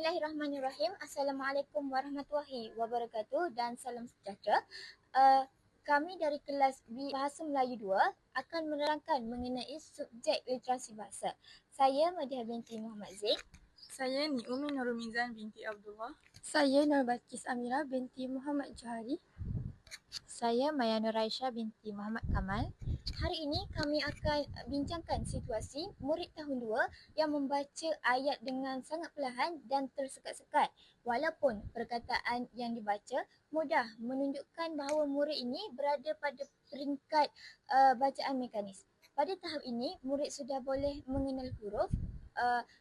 Bismillahirrahmanirrahim. Assalamualaikum warahmatullahi wabarakatuh dan salam sejahtera. Kami dari kelas Bahasa Melayu 2 akan menerangkan mengenai subjek literasi bahasa. Saya Madiha binti Muhammad Zain. Saya Niumi Nurul Mizan binti Abdullah. Saya Nur Balkis Amira binti Muhammad Johari. Saya Maya Nur Aisyah binti Muhammad Kamal. Hari ini kami akan bincangkan situasi murid tahun 2 yang membaca ayat dengan sangat perlahan dan tersekat-sekat. Walaupun perkataan yang dibaca mudah menunjukkan bahawa murid ini berada pada peringkat bacaan mekanis. Pada tahap ini, murid sudah boleh mengenal huruf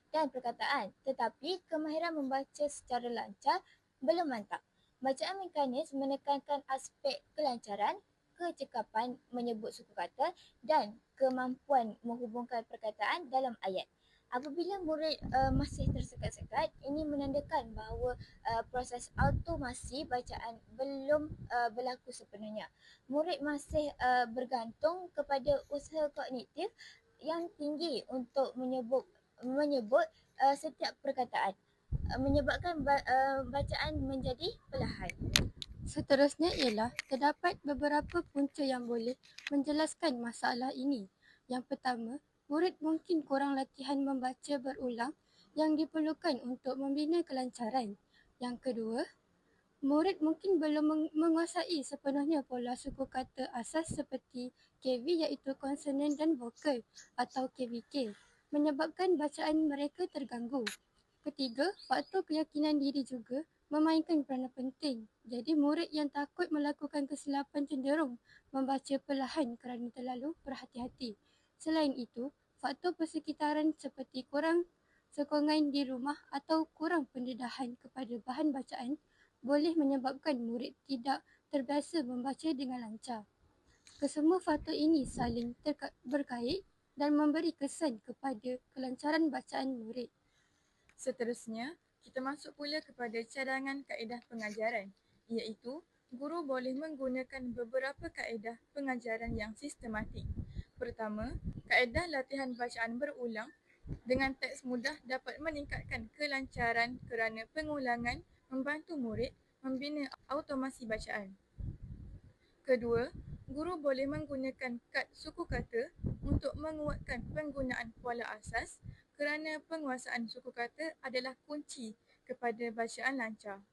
dan perkataan, tetapi kemahiran membaca secara lancar belum mantap. Bacaan mekanis menekankan aspek kelancaran, kecekapan menyebut suku kata dan kemampuan menghubungkan perkataan dalam ayat. Apabila murid masih tersekat-sekat, ini menandakan bahawa proses automasi bacaan belum berlaku sepenuhnya. Murid masih bergantung kepada usaha kognitif yang tinggi untuk menyebut setiap perkataan, menyebabkan bacaan menjadi perlahan. Seterusnya ialah terdapat beberapa punca yang boleh menjelaskan masalah ini. Yang pertama, murid mungkin kurang latihan membaca berulang yang diperlukan untuk membina kelancaran. Yang kedua, murid mungkin belum menguasai sepenuhnya pola suku kata asas seperti KV iaitu konsonan dan vokal atau KVK, menyebabkan bacaan mereka terganggu. Ketiga, faktor keyakinan diri juga memainkan peranan penting. Jadi murid yang takut melakukan kesilapan cenderung membaca perlahan kerana terlalu berhati-hati. Selain itu, faktor persekitaran seperti kurang sokongan di rumah atau kurang pendedahan kepada bahan bacaan boleh menyebabkan murid tidak terbiasa membaca dengan lancar. Kesemua faktor ini saling berkait dan memberi kesan kepada kelancaran bacaan murid. Seterusnya, kita masuk pula kepada cadangan kaedah pengajaran, iaitu guru boleh menggunakan beberapa kaedah pengajaran yang sistematik. Pertama, kaedah latihan bacaan berulang dengan teks mudah dapat meningkatkan kelancaran kerana pengulangan membantu murid membina automasi bacaan. Kedua, guru boleh menggunakan kad suku kata untuk menguatkan penggunaan pola asas kerana penguasaan suku kata adalah kunci kepada bacaan lancar.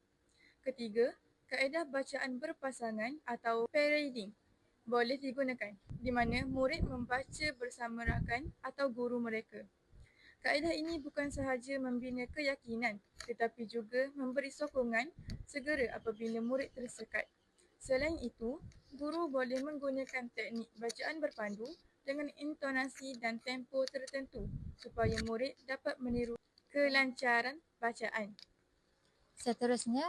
Ketiga, kaedah bacaan berpasangan atau pair reading boleh digunakan di mana murid membaca bersama rakan atau guru mereka. Kaedah ini bukan sahaja membina keyakinan tetapi juga memberi sokongan segera apabila murid tersekat. Selain itu, guru boleh menggunakan teknik bacaan berpandu dengan intonasi dan tempo tertentu supaya murid dapat meniru kelancaran bacaan. Seterusnya,